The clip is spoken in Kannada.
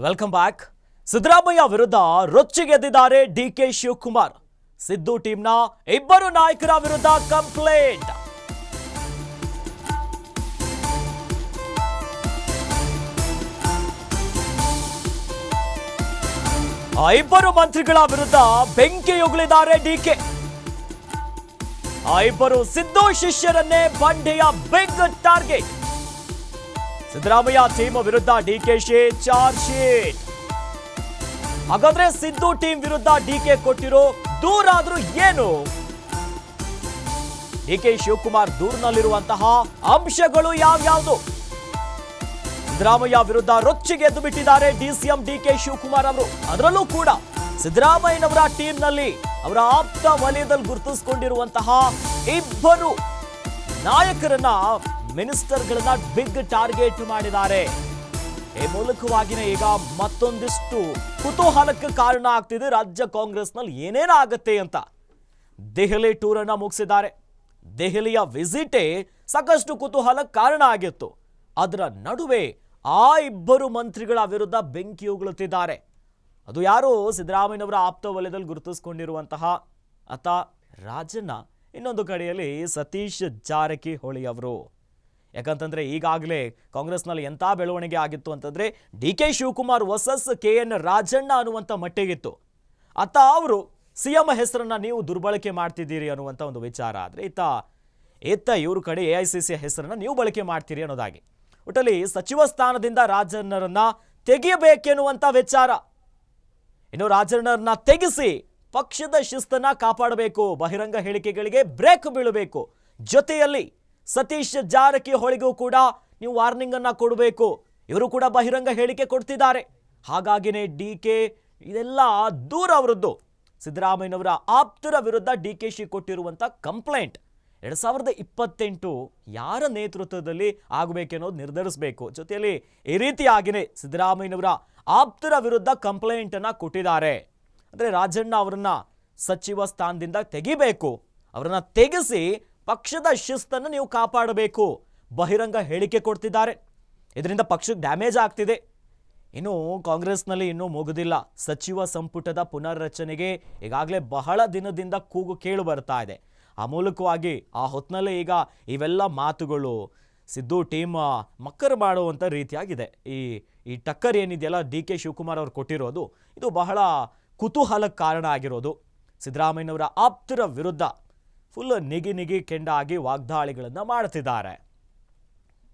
Welcome back. ಸಿದ್ದರಾಮಯ್ಯ ವಿರುದ್ಧ ರೊಚ್ಚಿಗೆದ್ದಿದ್ದಾರೆ ಡಿಕೆ ಶಿವಕುಮಾರ್. ಸಿದ್ದು ಟೀಮ್ನ ಇಬ್ಬರು ನಾಯಕರ ವಿರುದ್ಧ ಕಂಪ್ಲೇಂಟ್. ಇಬ್ಬರು ಮಂತ್ರಿಗಳ ವಿರುದ್ಧ ಬೆಂಕಿ ಉಗುಳಿದ್ದಾರೆ ಡಿಕೆ. ಇಬ್ಬರು ಸಿದ್ದು ಶಿಷ್ಯರನ್ನೇ ಬಂಡೆಯ ಬಿಗ್ ಟಾರ್ಗೆಟ್. ಸಿದ್ದರಾಮಯ್ಯ ಟೀಮ್ ವಿರುದ್ಧ ಡಿಕೆಶಿ ಚಾರ್ಜ್ ಶೀಟ್. ಹಾಗಾದ್ರೆ ಸಿದ್ದು ಟೀಮ್ ವಿರುದ್ಧ ಡಿಕೆ ಕೊಟ್ಟಿರೋ ದೂರಾದ್ರೂ ಏನು? ಡಿಕೆ ಶಿವಕುಮಾರ್ ದೂರಿನಲ್ಲಿರುವಂತಹ ಅಂಶಗಳು ಯಾವ್ಯಾವುದು? ಸಿದ್ದರಾಮಯ್ಯ ವಿರುದ್ಧ ರೊಚ್ಚಿಗೆದ್ದು ಬಿಟ್ಟಿದ್ದಾರೆ ಡಿಸಿಎಂ ಡಿಕೆ ಶಿವಕುಮಾರ್ ಅವರು. ಅದರಲ್ಲೂ ಕೂಡ ಸಿದ್ದರಾಮಯ್ಯನವರ ಟೀಮ್ನಲ್ಲಿ ಅವರ ಆಪ್ತ ವಲಯದಲ್ಲಿ ಗುರುತಿಸಿಕೊಂಡಿರುವಂತಹ ಇಬ್ಬರು ನಾಯಕರನ್ನ, ಮಿನಿಸ್ಟರ್ಗಳನ್ನ ಬಿಗ್ ಟಾರ್ಗೆಟ್ ಮಾಡಿದ್ದಾರೆ. ಈ ಮೂಲಕವಾಗಿನೇ ಈಗ ಮತ್ತೊಂದಿಷ್ಟು ಕುತೂಹಲಕ್ಕೆ ಕಾರಣ ಆಗ್ತಿದೆ. ರಾಜ್ಯ ಕಾಂಗ್ರೆಸ್ನಲ್ಲಿ ಏನೇನಾಗತ್ತೆ ಅಂತ ದೆಹಲಿ ಟೂರ್ ಅನ್ನ ಮುಗಿಸಿದ್ದಾರೆ. ದೆಹಲಿಯ ವಿಸಿಟೇ ಸಾಕಷ್ಟು ಕುತೂಹಲಕ್ಕೆ ಕಾರಣ ಆಗಿತ್ತು. ಅದರ ನಡುವೆ ಆ ಇಬ್ಬರು ಮಂತ್ರಿಗಳ ವಿರುದ್ಧ ಬೆಂಕಿ ಉಗುಳುತ್ತಿದ್ದಾರೆ. ಅದು ಯಾರು? ಸಿದ್ದರಾಮಯ್ಯನವರ ಆಪ್ತ ವಲಯದಲ್ಲಿ ಗುರುತಿಸಿಕೊಂಡಿರುವಂತಹ ಆತ ರಾಜಣ್ಣ, ಇನ್ನೊಂದು ಕಡೆಯಲ್ಲಿ ಸತೀಶ್ ಜಾರಕಿಹೊಳಿ ಅವರು. ಯಾಕಂತಂದ್ರೆ ಈಗಾಗಲೇ ಕಾಂಗ್ರೆಸ್ನಲ್ಲಿ ಎಂಥ ಬೆಳವಣಿಗೆ ಆಗಿತ್ತು ಅಂತಂದ್ರೆ DK Shivakumar versus KN Rajanna ಅನ್ನುವಂಥ ಮಟ್ಟಿಗಿತ್ತು. ಆತ ಅವರು CM ಹೆಸರನ್ನ ನೀವು ದುರ್ಬಳಕೆ ಮಾಡ್ತಿದ್ದೀರಿ ಅನ್ನುವಂಥ ಒಂದು ವಿಚಾರ. ಆದರೆ ಈತ ಇವ್ರ ಕಡೆ AICC ಹೆಸರನ್ನ ನೀವು ಬಳಕೆ ಮಾಡ್ತೀರಿ ಅನ್ನೋದಾಗಿ. ಒಟ್ಟಲ್ಲಿ ಸಚಿವ ಸ್ಥಾನದಿಂದ ರಾಜಣ್ಣರನ್ನ ತೆಗೆಯಬೇಕೆನ್ನುವಂಥ ವಿಚಾರ. ಇನ್ನು ರಾಜಣ್ಣರನ್ನ ತೆಗೆಸಿ ಪಕ್ಷದ ಶಿಸ್ತನ್ನ ಕಾಪಾಡಬೇಕು, ಬಹಿರಂಗ ಹೇಳಿಕೆಗಳಿಗೆ ಬ್ರೇಕ್ ಬೀಳಬೇಕು. ಜೊತೆಯಲ್ಲಿ ಸತೀಶ್ ಜಾರಕಿಹೊಳಿಗೂ ಕೂಡ ನೀವು ವಾರ್ನಿಂಗ್ ಅನ್ನ ಕೊಡಬೇಕು. ಇವರು ಕೂಡ ಬಹಿರಂಗ ಹೇಳಿಕೆ ಕೊಡ್ತಿದ್ದಾರೆ. ಹಾಗಾಗಿನೇ ಡಿಕೆ ಇದೆಲ್ಲ ದೂರ ಅವರದ್ದು. ಸಿದ್ದರಾಮಯ್ಯನವರ ಆಪ್ತರ ವಿರುದ್ಧ ಡಿಕೆಶಿ ಕೊಟ್ಟಿರುವಂಥ ಕಂಪ್ಲೇಂಟ್ 2028 ಯಾರ ನೇತೃತ್ವದಲ್ಲಿ ಆಗಬೇಕೆನ್ನೋದು ನಿರ್ಧರಿಸಬೇಕು. ಜೊತೆಯಲ್ಲಿ ಈ ರೀತಿಯಾಗಿನೇ ಸಿದ್ದರಾಮಯ್ಯನವರ ಆಪ್ತರ ವಿರುದ್ಧ ಕಂಪ್ಲೇಂಟ್ ಅನ್ನ ಕೊಟ್ಟಿದ್ದಾರೆ. ಅಂದರೆ ರಾಜಣ್ಣ ಅವರನ್ನ ಸಚಿವ ಸ್ಥಾನದಿಂದ ತೆಗಿಬೇಕು, ಅವರನ್ನ ತೆಗೆಸಿ ಪಕ್ಷದ ಶಿಸ್ತನ್ನು ನೀವು ಕಾಪಾಡಬೇಕು, ಬಹಿರಂಗ ಹೇಳಿಕೆ ಕೊಡ್ತಿದ್ದಾರೆ. ಇದರಿಂದ ಪಕ್ಷಕ್ಕೆ ಡ್ಯಾಮೇಜ್ ಆಗ್ತಿದೆ. ಇನ್ನು ಕಾಂಗ್ರೆಸ್ನಲ್ಲಿ ಇನ್ನೂ ಮುಗಿದಿಲ್ಲ. ಸಚಿವ ಸಂಪುಟದ ಪುನರ್ರಚನೆಗೆ ಈಗಾಗಲೇ ಬಹಳ ದಿನದಿಂದ ಕೂಗು ಕೇಳು ಬರ್ತಾ ಇದೆ. ಆ ಮೂಲಕವಾಗಿ ಆ ಹೊತ್ತಿನಲ್ಲೇ ಈಗ ಇವೆಲ್ಲ ಮಾತುಗಳು ಸಿದ್ದು ಟೀಮ್ ಮಕ್ಕರು ಮಾಡುವಂಥ ರೀತಿಯಾಗಿದೆ. ಈ ಟಕ್ಕರ್ ಏನಿದೆಯಲ್ಲ ಡಿಕೆ ಶಿವಕುಮಾರ್ ಅವರು ಕೊಟ್ಟಿರೋದು, ಇದು ಬಹಳ ಕುತೂಹಲಕ್ಕೆ ಕಾರಣ ಆಗಿರೋದು. ಸಿದ್ದರಾಮಯ್ಯನವರ ಆಪ್ತರ ವಿರುದ್ಧ ಫುಲ್ ನಿಗಿ ಕೆಂಡಾಗಿ ವಾಗ್ದಾಳಿಗಳನ್ನು ಮಾಡ್ತಿದ್ದಾರೆ.